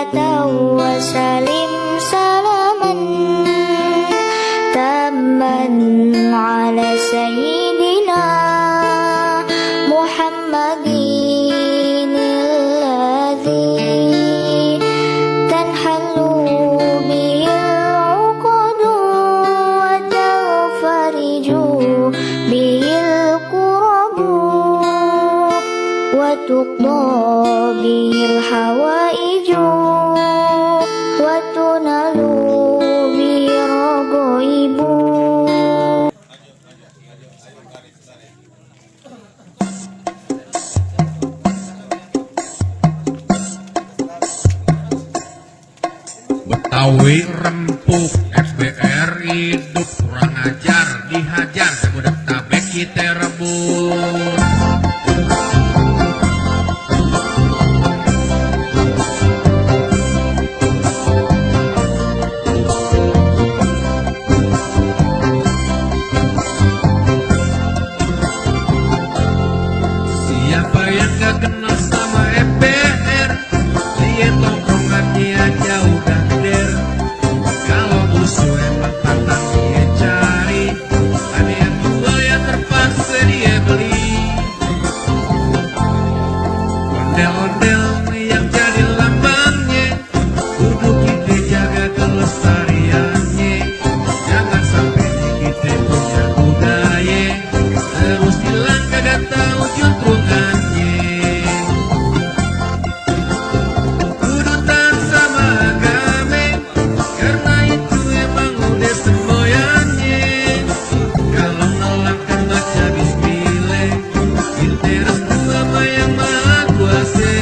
وسلم سلاما تاما على سيدنا محمد الذي تنحل به العقد وتنفرج به الكرب وتقضى به الحوائج وتنال به الرغائب. Betawi rempuk FBR hidup kurang ajar dihajar budak tabek kita rebut. Siapa yang gak kenal sama FBR, dia tongkrongannya jauh dan der. Kalau musuh emang pantang dia cari, ada yang jual ya terpaksa dia beli. Ondel-ondel yang jadi lambangnya, kudu kita jaga kelestariannya. Jangan sampai kita punya budaya terus hilang kagak tahu juntrungannya. Kudu taat sama agama, karena itu emang udah semboyannya. Kalau nolak kan baca bismillah, kita restu sama yang maha kuasa.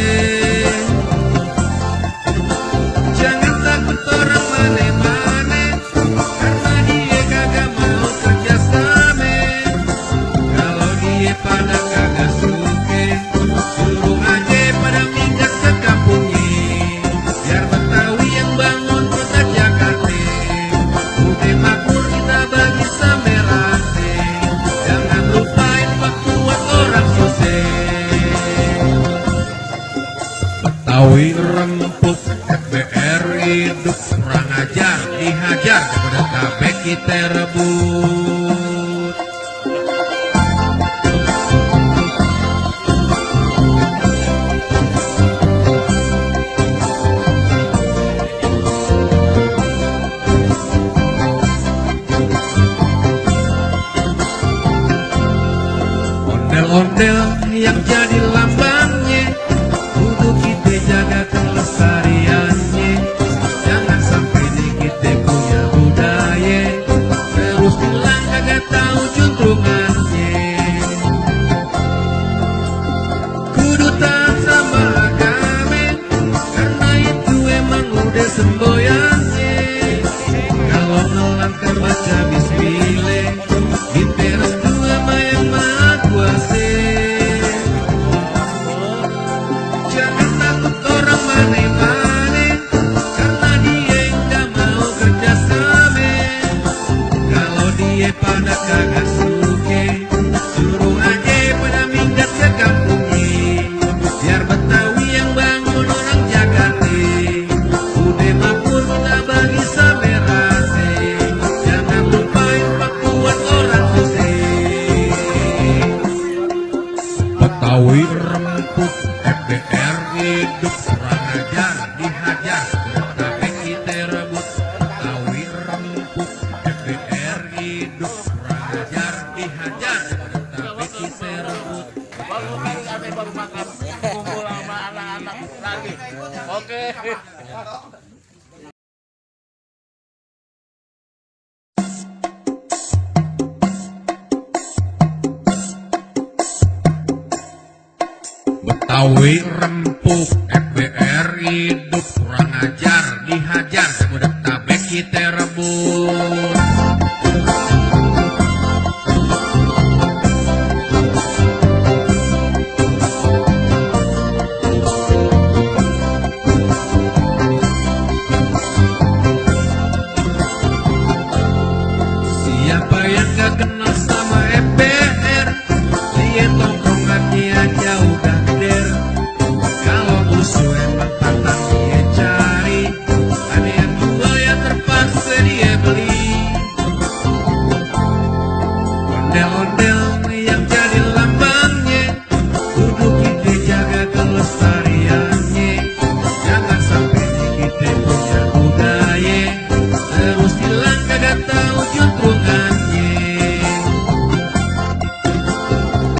Jangan takut orang mana-mana, karena dia kagak mau kerjasama. Kalau dia pada kagak suka, suruh aja pada minggat ke kampungnya. Biar Betawi yang bangun kota Jakarta, udah makmur kita bagi sampai rata. Jangan lupain waktu buat orang susah. Betawi rempuk FBR hidup kurang ajar dihajar kepada tabek kita rebut. Ondel-ondel yang jadi lambangnya, kudu kita jaga kelestariannya. Jangan sampai di kita punya budaya terus hilang kagak tahu juntrungannya. Kudu taat sama agama, karena itu emang udah semboyannya. Kalau nolak baca bismillah, kita restu sama yang maha kuasa. Jangan takut orang mana-mana, karena dia enggak mau kerjasama. Kalau dia pada kagak suka, suruh aja pada minggat ke kampungnya. Biar Betawi yang bangun orang Jakarta, udah makmur kita bagi sampai rata. Jangan lupain waktu buat orang susah. Betawi rempuk FBR hidup kurang ajar dihajar tabek kita rebut. Betawi rempuk FBR hidup kurang ajar dihajar tabek kita rebut. Baru makan kumpul sama anak-anak lagi. Oke. Betawi rempuk FBR hidup kurang ajar dihajar